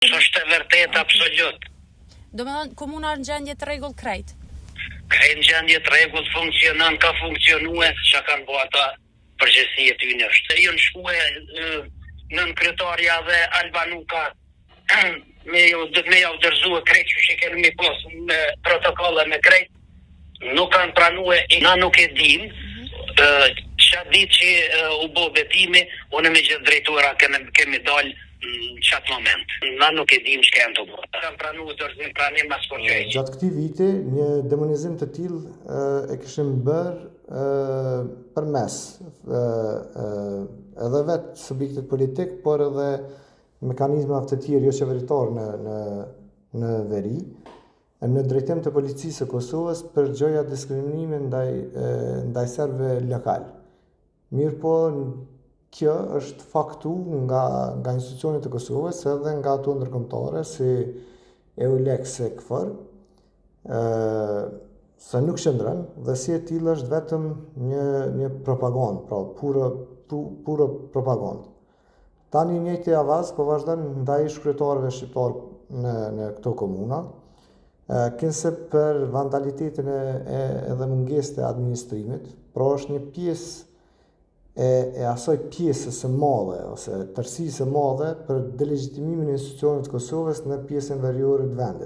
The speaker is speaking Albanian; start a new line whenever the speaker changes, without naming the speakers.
Është e vërtet absolut.
Do me thënë, komuna në gjendje të rregull krejt?
Krejt në gjendje të rregull, funksionon, ka funksionue, që kanë bo ata përgjësie të vinë është. Ju në shkue nën kryetarja dhe Albanuka me ja udërzu krejt që kemi mi posë me protokolle me krejt, nuk kanë pranue, na nuk e dim, që ditë që u bo betimi, unë me gjithë drejtura kemi dalë në qatë moment. Na nuk e dim që kanë të bo. Kanë pranu dorëzim pranim mas përgjëjqë.
Gjatë këtij viti, një demonizim të tillë e kishim bërë përmes edhe vetë subjektit politik, por edhe mekanizmave të tjerë jo qeveritar në veri, në drejtim të policisë së Kosovës për gjoja diskriminimi ndaj serbëve lokal. Mirë po, kjo është faktu nga institucionet e Kosovës edhe nga ato ndërkombëtare si EULEX e KFOR, se nuk qëndron dhe si e tillë është vetëm një propagandë, pra pura propagandë. Tani njëjti avaz po vazhdon ndaj shkretarëve shqiptar në këto komuna, kinse për vandalitetin edhe mungesën e administrimit, pra është një pjesë e asoj pjesës së madhe ose tërësisë së madhe për delegjitimimin e institucionit të Kosovës në pjesën veriore të vendit.